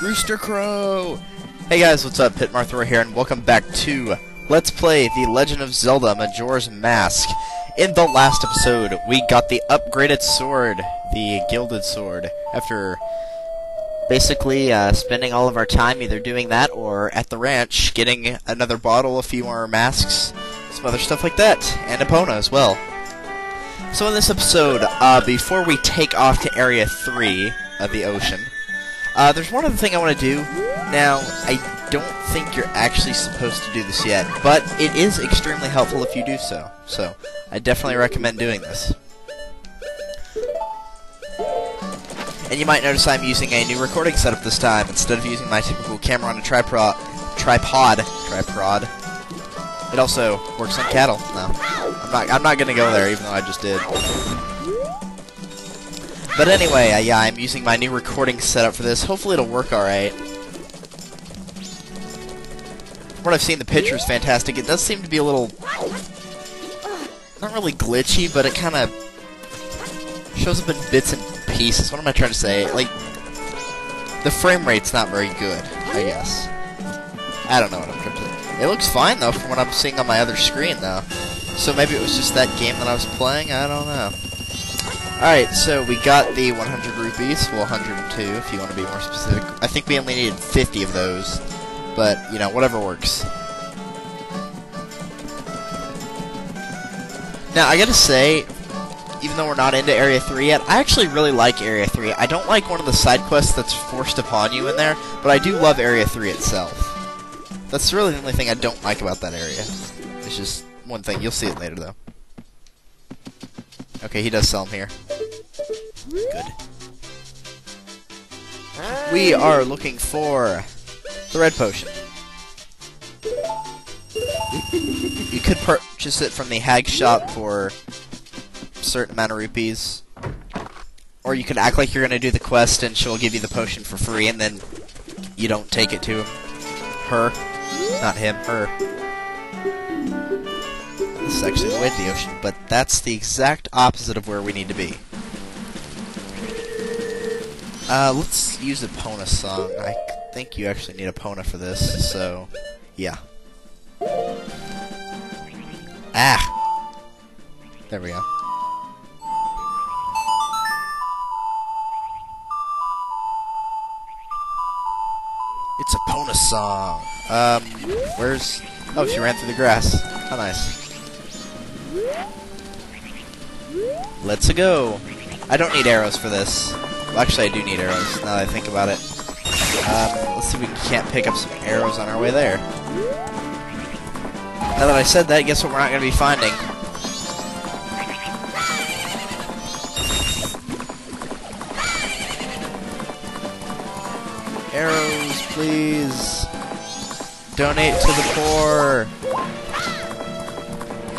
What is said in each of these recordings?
Rooster Crow! Hey guys, what's up? Pitmarthor here, and welcome back to Let's Play The Legend of Zelda Majora's Mask. In the last episode, we got the upgraded sword, the gilded sword, after basically spending all of our time either doing that or at the ranch, getting another bottle, a few more masks, some other stuff like that, and Epona as well. So in this episode, before we take off to Area 3 of the ocean, there's one other thing I want to do. Now, I don't think you're actually supposed to do this yet, but it is extremely helpful if you do so. So, I definitely recommend doing this. And you might notice I'm using a new recording setup this time, instead of using my typical camera on a tripod. It also works on cattle. No, I'm not gonna go there, even though I just did. But anyway, yeah, I'm using my new recording setup for this. Hopefully it'll work alright. From what I've seen, the picture is fantastic. It does seem to be a little... not really glitchy, but it kind of shows up in bits and pieces. What am I trying to say? Like, the frame rate's not very good, I guess. I don't know what I'm trying to say. It looks fine, though, from what I'm seeing on my other screen, though. So maybe it was just that game that I was playing? I don't know. Alright, so we got the 100 rupees, well 102 if you want to be more specific. I think we only needed 50 of those, but, you know, whatever works. Now, I gotta say, even though we're not into Area 3 yet, I actually really like Area 3. I don't like one of the side quests that's forced upon you in there, but I do love Area 3 itself. That's really the only thing I don't like about that area. It's just one thing. You'll see it later, though. Okay, he does sell them here. Good. We are looking for the red potion. You could purchase it from the hag shop for a certain amount of rupees. Or you could act like you're going to do the quest and she'll give you the potion for free and then you don't take it to him. Her. Not him, her. This is actually the way to the ocean, but that's the exact opposite of where we need to be. Let's use a Epona song. I think you actually need a Epona for this, so yeah. Ah! There we go. It's a Epona song. Where's... oh, she ran through the grass. How nice. Let's go. I don't need arrows for this. Well, actually, I do need arrows, now that I think about it. Let's see if we can't pick up some arrows on our way there. Now that I said that, guess what we're not going to be finding? Arrows, please. Donate to the poor.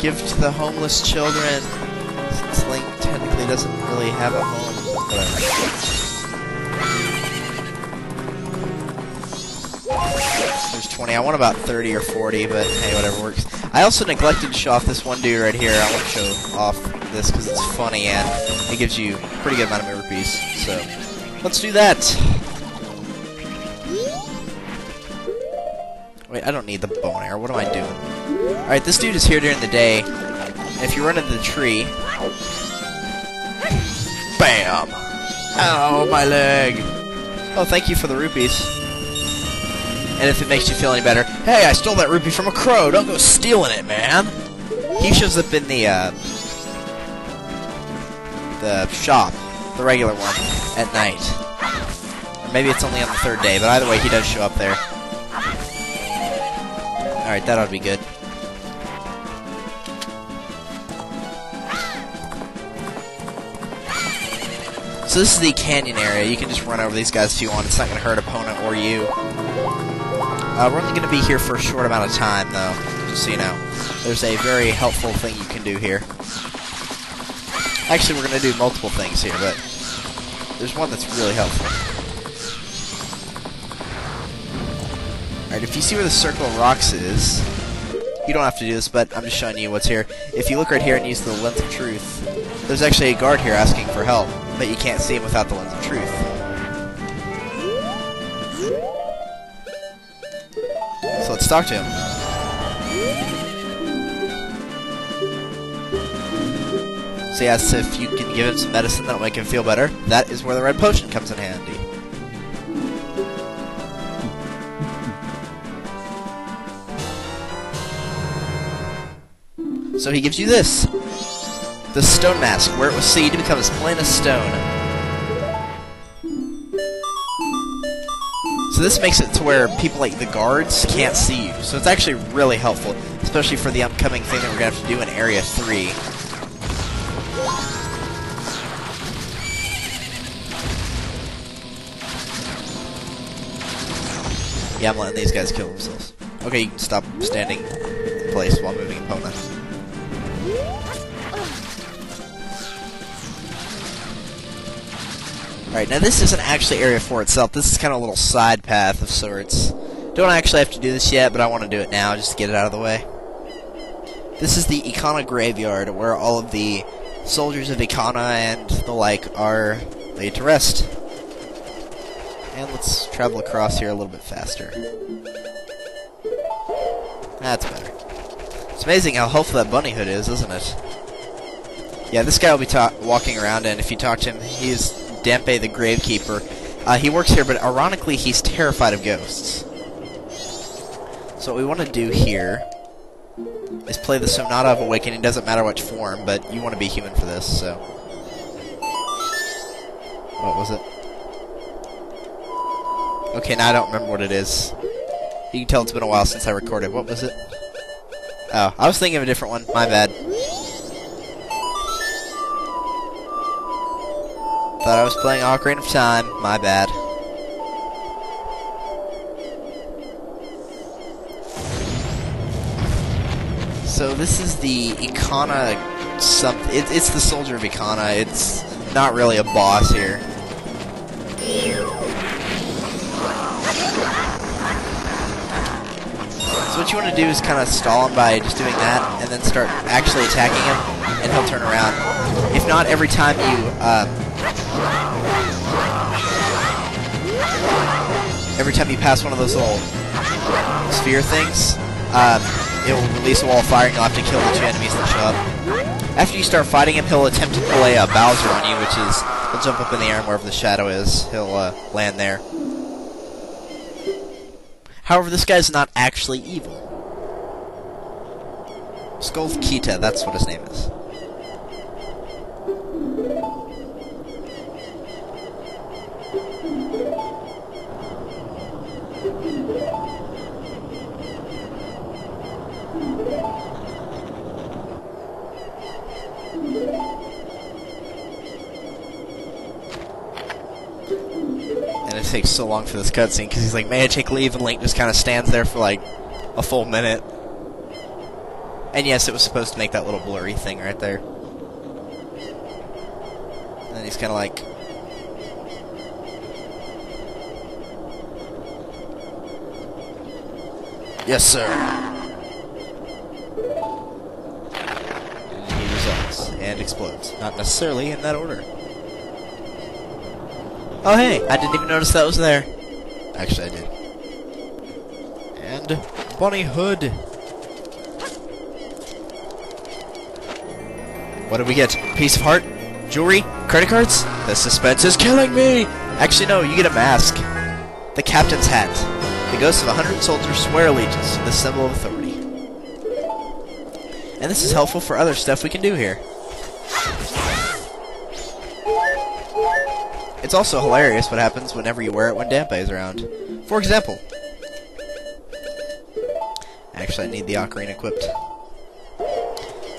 Give to the homeless children. Since Link technically doesn't really have a home, but whatever. There's 20. I want about 30 or 40, but hey, whatever works. I also neglected to show off this one dude right here. I want to show off this because it's funny and it gives you a pretty good amount of rupees. So, let's do that. Wait, I don't need the bow and arrow. What am I doing? Alright, this dude is here during the day. And if you run into the tree... BAM! Ow, my leg! Oh, thank you for the rupees. And if it makes you feel any better, hey, I stole that rupee from a crow! Don't go stealing it, man! He shows up in the shop, the regular one, at night. Or maybe it's only on the third day, but either way, he does show up there. Alright, that ought to be good. So this is the canyon area. You can just run over these guys if you want. It's not going to hurt Epona or you. We're only going to be here for a short amount of time, though, just so you know. There's a very helpful thing you can do here. Actually, we're going to do multiple things here, but there's one that's really helpful. Alright, if you see where the circle of rocks is, you don't have to do this, but I'm just showing you what's here. If you look right here and use the lens of truth, there's actually a guard here asking for help, but you can't see him without the lens of truth. Let's talk to him. So he asks if you can give him some medicine that'll make him feel better. That is where the red potion comes in handy. So he gives you this. The stone mask. Where it was seed, it becomes plain as stone. So this makes it to where people like the guards can't see you. So it's actually really helpful, especially for the upcoming thing that we're going to have to do in Area 3. Yeah, I'm letting these guys kill themselves. Okay, you can stop standing in place while moving opponent. Alright, now this isn't actually Area 4 itself. This is kind of a little side path of sorts. Don't actually have to do this yet, but I want to do it now just to get it out of the way. This is the Ikana Graveyard, where all of the soldiers of Ikana and the like are laid to rest. And let's travel across here a little bit faster. That's better. It's amazing how helpful that bunny hood is, isn't it? Yeah, this guy will be walking around, and if you talk to him, he's Dampe the Gravekeeper. He works here, but ironically, he's terrified of ghosts. So what we want to do here is play the Sonata of Awakening. It doesn't matter which form, but you want to be human for this, so... What was it? Okay, now I don't remember what it is. You can tell it's been a while since I recorded. What was it? Oh, I was thinking of a different one. My bad. Thought I was playing Ocarina of Time. My bad. So this is the Ikana something. It's the Soldier of Ikana. It's not really a boss here. So what you want to do is kind of stall him by just doing that, and then start actually attacking him, and he'll turn around. If not, every time you pass one of those little sphere things, it will release a wall of fire, and you'll have to kill the two enemies that show up. After you start fighting him, he'll attempt to play a Bowser on you, which is he'll jump up in the air, and wherever the shadow is, he'll land there. However, this guy's not actually evil. Skull Kita, that's what his name is. And it takes so long for this cutscene because he's like, may I take leave? And Link just kind of stands there for like a full minute. And yes, it was supposed to make that little blurry thing right there. And then he's kind of like... Yes, sir. And he resolves and explodes. Not necessarily in that order. Oh hey, I didn't even notice that was there. Actually, I did. And Bunny Hood. What did we get? Piece of heart? Jewelry? Credit cards? The suspense is killing me! Actually, no, you get a mask. The captain's hat. The ghosts of 100 soldiers swear allegiance to the symbol of authority. And this is helpful for other stuff we can do here. It's also hilarious what happens whenever you wear it when Dampe is around. For example... Actually, I need the ocarina equipped.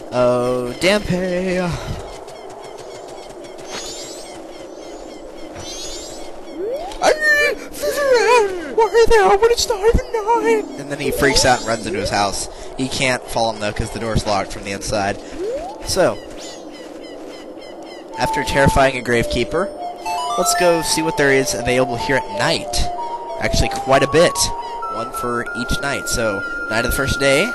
Oh, Dampe! Why are they out when it's not even 9? And then he freaks out and runs into his house. He can't follow him though because the door's locked from the inside. So, after terrifying a gravekeeper, let's go see what there is available here at night. Actually, quite a bit. One for each night. So, night of the first day.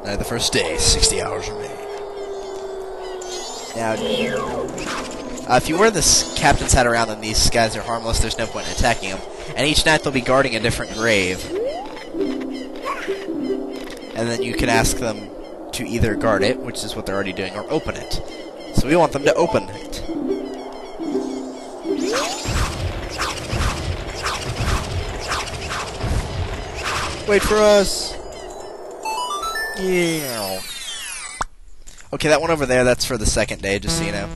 Night of the first day. 60 hours remain. Now, If you wear this captain's hat around, then these guys are harmless. There's no point in attacking them. And each night they'll be guarding a different grave. And then you can ask them to either guard it, which is what they're already doing, or open it. So we want them to open it. Wait for us! Yeah. Okay, that one over there, that's for the second day, just so you know.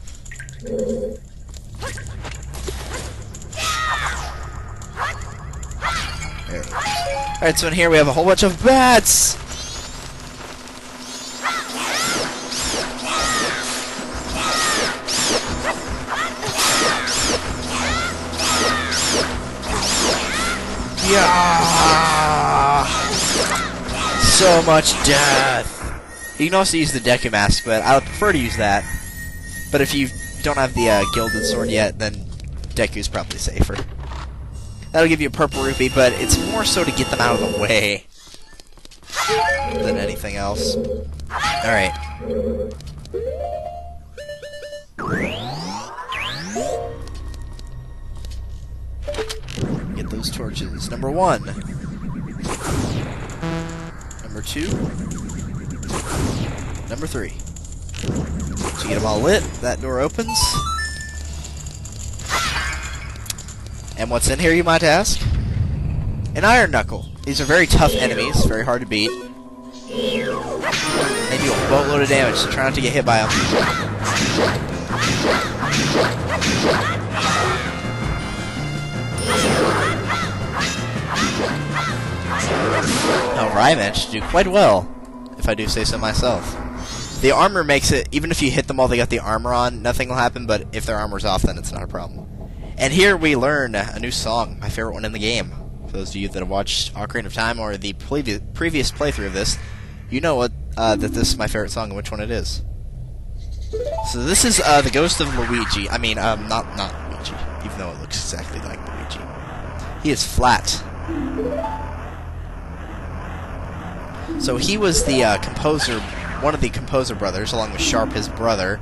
Alright, so in here we have a whole bunch of bats! Yeah! So much death! You can also use the Deku Mask, but I would prefer to use that. But if you don't have the Gilded Sword yet, then Deku's probably safer. That'll give you a purple rupee, but it's more so to get them out of the way than anything else. Alright. Get those torches. Number 1. Number 2. Number 3. So you get them all lit, that door opens. And what's in here, you might ask? An Iron Knuckle. These are very tough enemies, very hard to beat. They do a boatload of damage, so try not to get hit by them. Alright, managed to do quite well, if I do say so myself. The armor makes it, even if you hit them while they got the armor on, nothing will happen, but if their armor's off, then it's not a problem. And here we learn a new song, my favorite one in the game. For those of you that have watched Ocarina of Time or the previous playthrough of this, you know what that this is my favorite song and which one it is. So this is the Ghost of Luigi. I mean, not Luigi, even though it looks exactly like Luigi. He is flat. So he was the composer, one of the composer brothers, along with Sharp, his brother,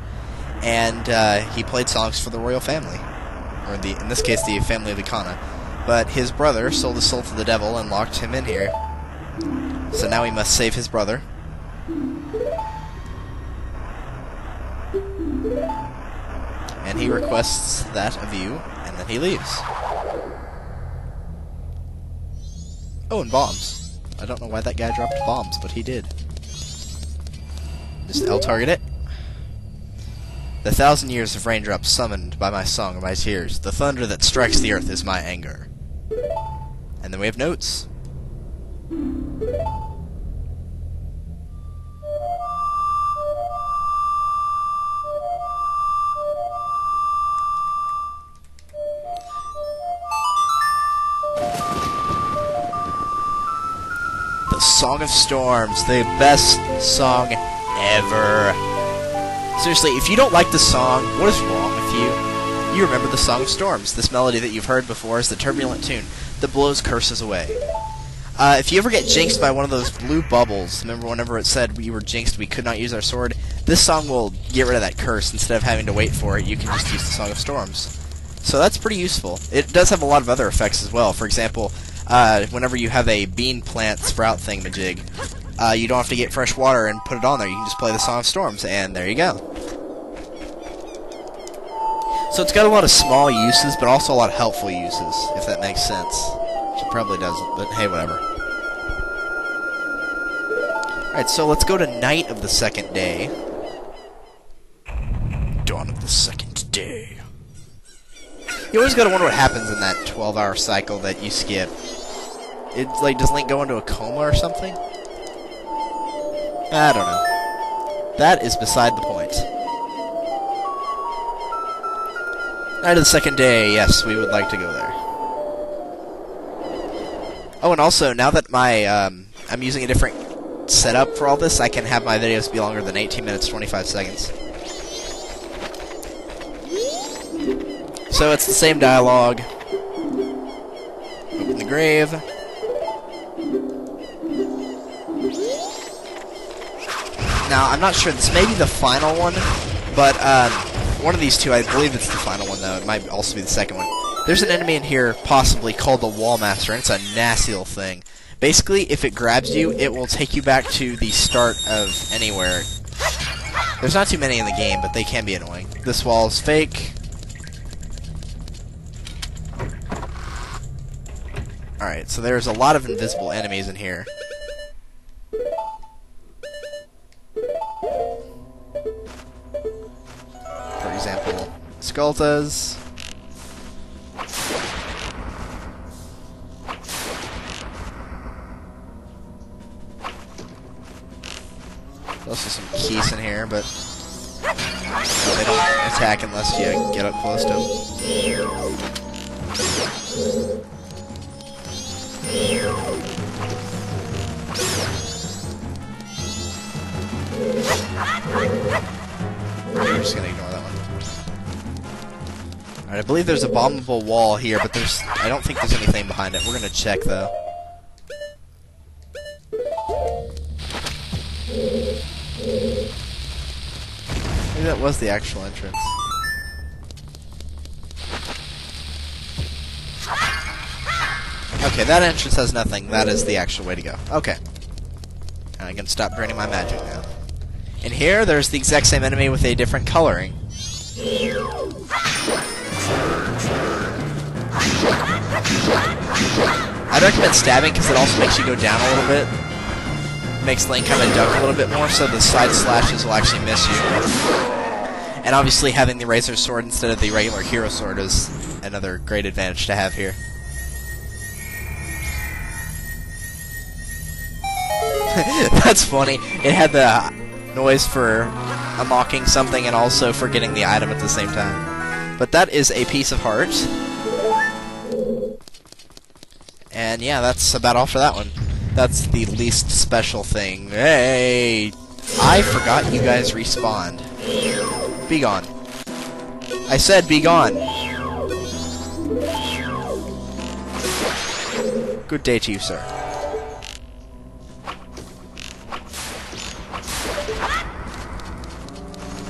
and he played songs for the royal family. Or in this case, the family of Ikana. But his brother sold his soul to the devil and locked him in here. So now he must save his brother. And he requests that of you, and then he leaves. Oh, and bombs. I don't know why that guy dropped bombs, but he did. Just L-target it. The 1,000 years of raindrops summoned by my song or my tears. The thunder that strikes the earth is my anger. And then we have notes. The Song of Storms, the best song ever. Seriously, if you don't like the song, what is wrong with you? You remember the Song of Storms. This melody that you've heard before is the turbulent tune that blows curses away. If you ever get jinxed by one of those blue bubbles, remember whenever it said we were jinxed, we could not use our sword, this song will get rid of that curse. Instead of having to wait for it, you can just use the Song of Storms. So that's pretty useful. It does have a lot of other effects as well. For example, whenever you have a bean plant sprout thingamajig, you don't have to get fresh water and put it on there. You can just play the Song of Storms, and there you go. So it's got a lot of small uses, but also a lot of helpful uses, if that makes sense. Which it probably doesn't, but hey, whatever. Alright, so let's go to night of the second day. Dawn of the second day. You always gotta wonder what happens in that 12-hour cycle that you skip. It's like, does Link go into a coma or something? I don't know. That is beside the point. Night of the second day, yes, we would like to go there. Oh, and also, now that my, I'm using a different setup for all this, I can have my videos be longer than 18 minutes, 25 seconds. So it's the same dialogue. Open the grave. Now, I'm not sure, this may be the final one, but, one of these two, I believe it's the final one, though. It might also be the second one. There's an enemy in here, possibly, called the Wall Master, and it's a nasty little thing. Basically, if it grabs you, it will take you back to the start of anywhere. There's not too many in the game, but they can be annoying. This wall is fake. Alright, so there's a lot of invisible enemies in here. For example, Skultas. Also some keys in here, but no, they don't attack unless you get up close to them. We're just gonna ignore that one. Alright, I believe there's a bombable wall here, but I don't think there's anything behind it. We're gonna check though. Maybe that was the actual entrance. Okay, that entrance has nothing. That is the actual way to go. Okay. And I can stop draining my magic now. In here, there's the exact same enemy with a different coloring. I'd recommend stabbing because it also makes you go down a little bit. Makes Link kind of duck a little bit more, so the side slashes will actually miss you. And obviously having the Razor Sword instead of the regular Hero Sword is another great advantage to have here. That's funny. It had the noise for unlocking something and also for getting the item at the same time. But that is a piece of heart. And yeah, that's about all for that one. That's the least special thing. Hey! I forgot you guys respawned. Be gone. I said be gone. Good day to you, sir.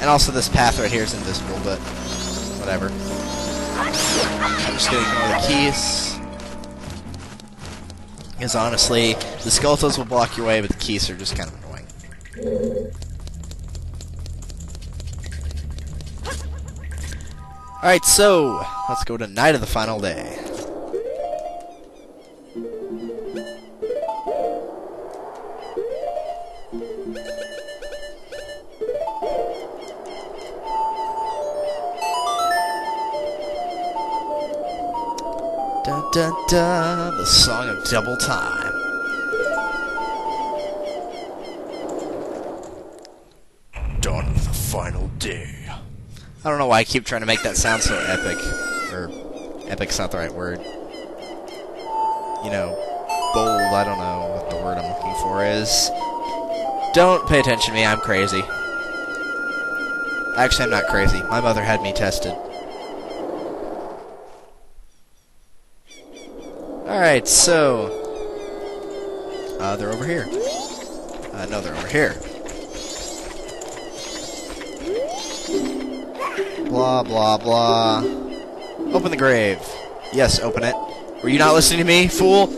And also this path right here is invisible, but whatever. I'm just gonna ignore the keys. Because honestly, the Skultas will block your way, but the keys are just kind of annoying. Alright, so let's go to night of the final day. Dun dun dun, the song of double time. Dawn of the final day. I don't know why I keep trying to make that sound so epic. Or, epic's not the right word. You know, bold, I don't know what the word I'm looking for is. Don't pay attention to me, I'm crazy. Actually, I'm not crazy. My mother had me tested. Alright, so... they're over here. No, they're over here. Blah, blah, blah. Open the grave. Yes, open it. Were you not listening to me, fool?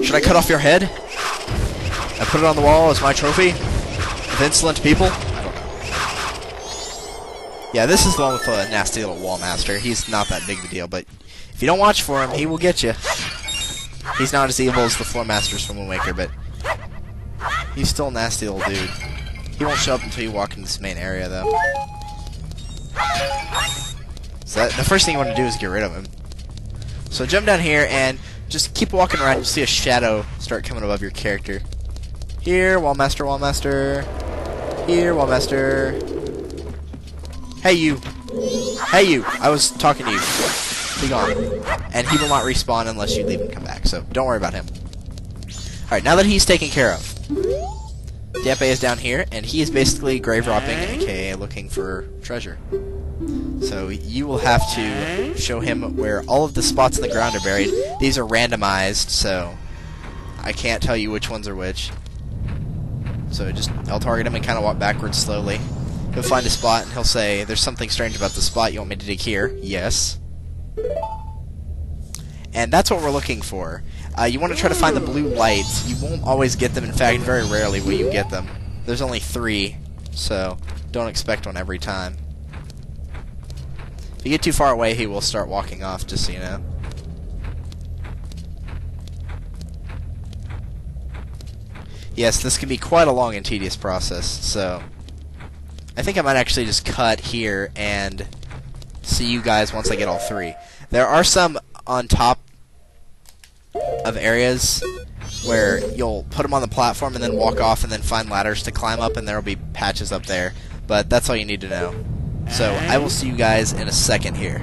Should I cut off your head? I put it on the wall as my trophy? Of insolent people? I don't know. Yeah, this is the one with the nasty little wall master. He's not that big of a deal, but if you don't watch for him, he will get you. He's not as evil as the floor masters from Wind Waker, but he's still a nasty little dude. He won't show up until you walk into this main area, though. So the first thing you want to do is get rid of him. So jump down here and just keep walking around. You'll see a shadow start coming above your character. Here, Wall Master, Wall Master. Here, Wall Master. Hey, you. Hey, you. I was talking to you. Be gone. And he will not respawn unless you leave and come back, so don't worry about him. Alright, now that he's taken care of, Depe is down here, and he is basically grave robbing, aka looking for treasure. So you will have to show him where all of the spots in the ground are buried. These are randomized, so I can't tell you which ones are which. So just, I'll target him and kind of walk backwards slowly. He'll find a spot and he'll say, there's something strange about the spot, you want me to dig here? Yes. And that's what we're looking for. You want to try to find the blue lights. You won't always get them. In fact, very rarely will you get them. There's only 3, so don't expect one every time. If you get too far away, he will start walking off, just so you know. Yes, this can be quite a long and tedious process, so I think I might actually just cut here and see you guys once I get all 3. There are some on top of areas where you'll put them on the platform and then walk off and then find ladders to climb up, and there will be patches up there, but that's all you need to know. So I will see you guys in a second here.